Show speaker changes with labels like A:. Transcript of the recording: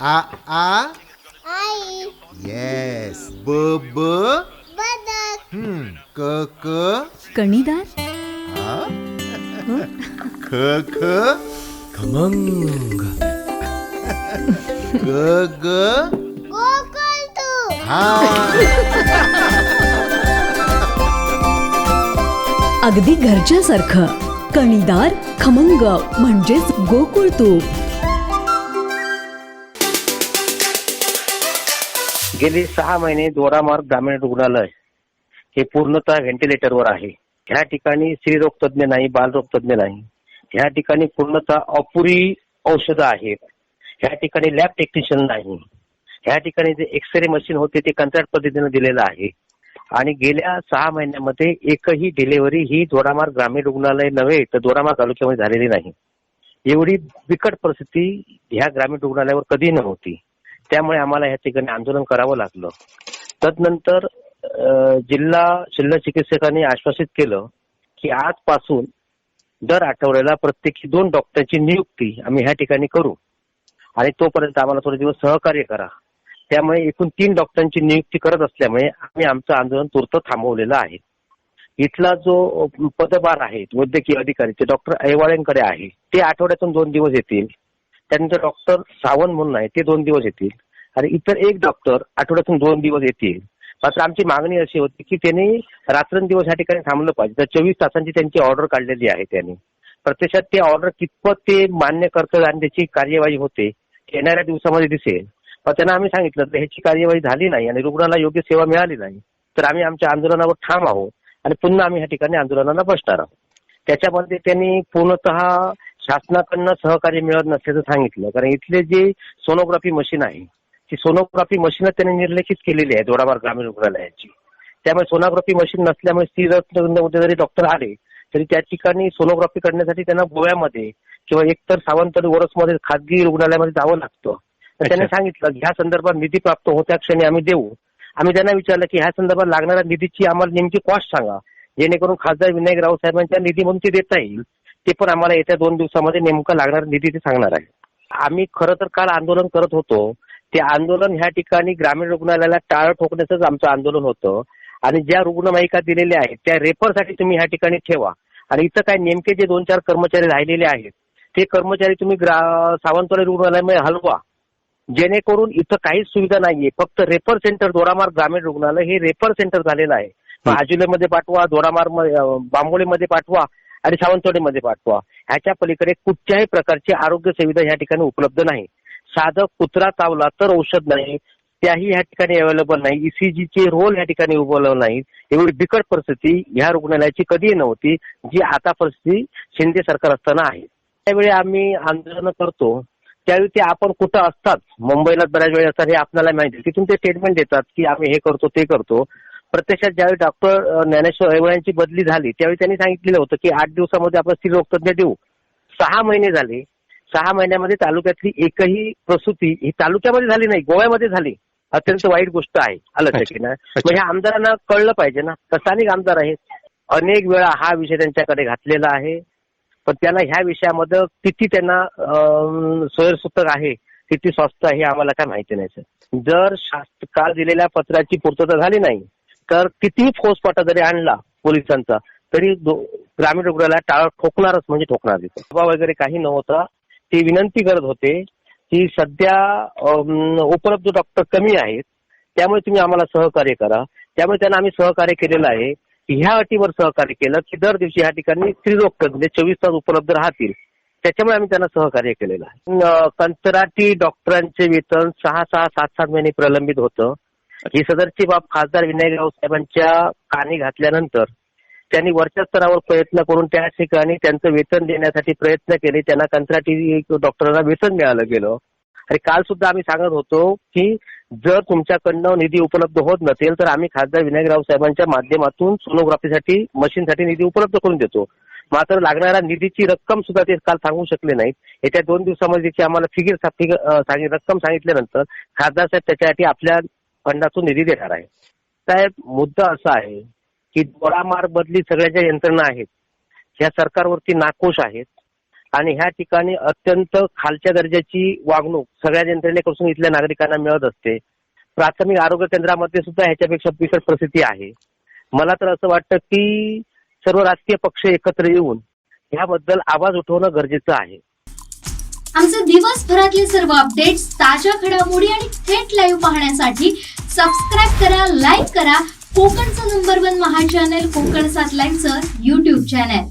A: आ आ
B: आई.
A: Yes. ब ब
B: बदक.
A: क क
C: कणीदार.
A: आ ख ख
D: खमंग.
A: ग ग
B: कोकण तू.
A: हा.
C: अगदी घरच्यासारखं कणीदार खमंग म्हणजेच गोकुळ तूप.
E: गेली 6 महिने दोडामार्ग ग्रामीण रुग्णालय हे पूर्णतः व्हेंटिलेटरवर आहे. ह्या ठिकाणी स्त्रीरोग तज्ञ नाही, बालरोग तज्ञ नाही. ह्या ठिकाणी पूर्णतः अपुरी औषधं आहेत. ह्या ठिकाणी लॅब टेक्निशियन नाही. ह्या ठिकाणी जे एक्सरे मशीन होते ते कंत्राट पद्धतीने दिलेलं आहे. आणि गेल्या 6 महिन्यामध्ये एकही डिलिव्हरी ही दोडामार्ग ग्रामीण रुग्णालय नव्हे तर दोडामार्ग तालुक्यामध्ये झालेली नाही. एवढी बिकट परिस्थिती ह्या ग्रामीण रुग्णालयावर कधी नव्हती. त्यामुळे आम्हाला ह्या ठिकाणी आंदोलन करावं लागलं. तदनंतर जिल्हा शल्य चिकित्सकांनी आश्वासित केलं की आजपासून दर आठवड्याला प्रत्येकी 2 डॉक्टरची नियुक्ती आम्ही ह्या ठिकाणी करू आणि तोपर्यंत आम्हाला थोडे दिवस सहकार्य करा. त्यामुळे एकूण 3 डॉक्टरांची नियुक्ती करत असल्यामुळे आम्ही आमचं आंदोलन तूर्त थांबवलेलं आहे. इथला जो पदभार आहे वैद्यकीय अधिकारी ते डॉक्टर ऐवाळेंकडे आहे. ते आठवड्यातून 2 दिवस येतील. त्यानंतर डॉक्टर सावंत म्हणून आहे ते 2 दिवस येतील आणि इतर एक डॉक्टर आठवड्यातून 2 दिवस येतील. मात्र आमची मागणी अशी होती की त्यांनी रात्रंदिवस या ठिकाणी थांबलं पाहिजे. तर 24 तासांची त्यांची ऑर्डर काढलेली आहे त्यांनी. प्रत्यक्षात ते ऑर्डर कितपत ते मान्य करतात आणि त्याची कार्यवाही होते येणाऱ्या दिवसामध्ये दिसेल. पण त्यांना आम्ही सांगितलं तर ह्याची कार्यवाही झाली नाही आणि रुग्णाला योग्य सेवा मिळाली नाही तर आम्ही आमच्या आंदोलनावर ठाम आहोत आणि पुन्हा आम्ही ह्या ठिकाणी आंदोलनाला बसणार आहोत. त्याच्यामध्ये त्यांनी पूर्णतः शासनाकडनं सहकार्य मिळत नसल्याचं सांगितलं. कारण इथले जे सोनोग्राफी मशीन आहे ती सोनोग्राफी मशीन त्यांनी निर्लक्षित केलेली आहे दोडामार्ग ग्रामीण रुग्णालयाची. त्यामुळे सोनोग्राफी मशीन नसल्यामुळे स्त्री जरी डॉक्टर आले तरी त्या ठिकाणी सोनोग्राफी करण्यासाठी त्यांना गोव्यामध्ये किंवा एकतर सावंतवाडी ओरसमध्ये खाजगी रुग्णालयामध्ये जावं लागतं. तर त्यांनी सांगितलं ह्या संदर्भात निधी प्राप्त होत्या क्षणी आम्ही देऊ. आम्ही त्यांना विचारलं की ह्या संदर्भात लागणाऱ्या निधीची आम्हाला नेमकी कॉस्ट सांगा जेणेकरून खासदार विनायक राऊत साहेबांच्या निधी म्हणून ते देता येईल. ते पण आम्हाला येत्या 2 दिवसामध्ये नेमका लागणारा निधी ते सांगणार आहे. आम्ही खरं तर काल आंदोलन करत होतो. ते आंदोलन ह्या ठिकाणी ग्रामीण रुग्णालयाला टाळं ठोकण्याचंच आमचं आंदोलन होतं आणि ज्या रुग्णवाहिका दिलेल्या आहेत त्या रेफरसाठी तुम्ही ह्या ठिकाणी ठेवा आणि इथं काय नेमके जे 2-4 कर्मचारी राहिलेले आहेत ते कर्मचारी तुम्ही सावंतवाडी रुग्णालयामध्ये हलवा जेणेकरून इथं काहीच सुविधा नाहीये. फक्त रेफर सेंटर दोडामार्ग ग्रामीण रुग्णालय हे रेफर सेंटर झालेलं आहे. आजुलेमध्ये पाठवा, दोडामार्ग बांबोळीमध्ये पाठवा आणि सावंतवाडीमध्ये पाठवा. ह्याच्या पलीकडे कुठच्याही प्रकारची आरोग्य सुविधा ह्या ठिकाणी उपलब्ध नाही. साधं कुत्रा चावला तर औषध नाही त्याही ह्या ठिकाणी अवेलेबल नाही. ईसीजीचे रोल ह्या ठिकाणी उपलब्ध नाहीत. एवढी बिकट परिस्थिती ह्या रुग्णालयाची कधीही नव्हती जी आता परिस्थिती शिंदे सरकार असताना आहे. त्यावेळी आम्ही आंदोलन करतो त्यावेळी ते आपण कुठं असतात मुंबईला बऱ्याच वेळ असतात हे आपल्याला माहिती. तिथून ते स्टेटमेंट देतात की आम्ही हे करतो ते करतो. प्रत्यक्षात ज्यावेळी डॉक्टर ज्ञानेश्वर ऐवळ्यांची बदली झाली त्यावेळी त्यांनी सांगितलेलं होतं की 8 दिवसामध्ये आपण स्त्रीरोग तज्ञ देऊ. 6 महिने झाले. 6 महिन्यामध्ये तालुक्यातली एकही प्रसूती ही तालुक्यामध्ये झाली नाही, गोव्यामध्ये झाली. अत्यंत वाईट गोष्ट आहे. आलं की नाही. म्हणजे आमदारांना कळलं पाहिजे ना. स्थानिक आमदार आहेत. अनेक वेळा हा विषय त्यांच्याकडे घातलेला आहे पण त्याला ह्या विषयामध्ये किती त्यांना सोयीस्कर आहे किती स्वस्त आहे आम्हाला काय माहिती नाही. जर काल दिलेल्या पत्राची पूर्तता झाली नाही तर कितीही फौजफाटा जरी आणला पोलिसांचा तरी ग्रामीण रुग्णालयात टाळं ठोकणारच म्हणजे ठोकणार. सभा वगैरे काही नव्हता. ते विनंती करत होते की सध्या उपलब्ध डॉक्टर कमी आहेत त्यामुळे तुम्ही आम्हाला सहकार्य करा. त्यामुळे त्यांना आम्ही सहकार्य केलेलं आहे. ह्या अटीवर सहकार्य केलं की दर दिवशी ह्या ठिकाणी स्त्रीरोग तज्ञ 24 तास उपलब्ध राहतील. त्याच्यामुळे आम्ही त्यांना सहकार्य केलेलं आहे. कंत्राटी डॉक्टरांचे वेतन 6-6, 7-7 महिने प्रलंबित होतं. ही सदरची बाब खासदार विनायक राऊत साहेबांच्या कानी घातल्यानंतर त्यांनी वरच्या स्तरावर प्रयत्न करून त्या ठिकाणी त्यांचं वेतन देण्यासाठी प्रयत्न केले. त्यांना कंत्राटी डॉक्टरांना वेतन मिळालं गेलं. आणि काल सुद्धा आम्ही सांगत होतो की जर तुमच्याकडनं निधी उपलब्ध होत नसेल तर आम्ही खासदार विनायक राऊत साहेबांच्या माध्यमातून सोनोग्राफीसाठी मशीनसाठी निधी उपलब्ध करून देतो. मात्र लागणाऱ्या निधीची रक्कम सुद्धा ते काल सांगू शकले नाहीत. येत्या 2 दिवसामध्ये त्याची आम्हाला रक्कम सांगितल्यानंतर खासदार साहेब त्याच्यासाठी आपल्या फंडातून निधी देणार आहे. साहेब मुद्दा असा आहे की दोडामार्ग बदली सगळ्या ज्या यंत्रणा आहेत ह्या सरकारवरती नाखुश आहेत आणि ह्या ठिकाणी अत्यंत खालच्या दर्जाची वागणूक सगळ्या यंत्रणेपासून इथल्या नागरिकांना मिळत असते. प्राथमिक आरोग्य केंद्रामध्ये सुद्धा ह्याच्यापेक्षा बिकट परिस्थिती आहे. मला तर असं वाटतं की सर्व राजकीय पक्ष एकत्र येऊन ह्याबद्दल आवाज उठवणं गरजेचं आहे.
F: आमचे दिवसभरातले सर्व अपडेट्स, ताज्या घडामोडी आणि थेट लाईव्ह पाहण्यासाठी सबस्क्राईब करा, लाईक करा कोकणचं नंबर 1 महा चॅनल कोकणसाद लाईव्हचं YouTube चॅनल.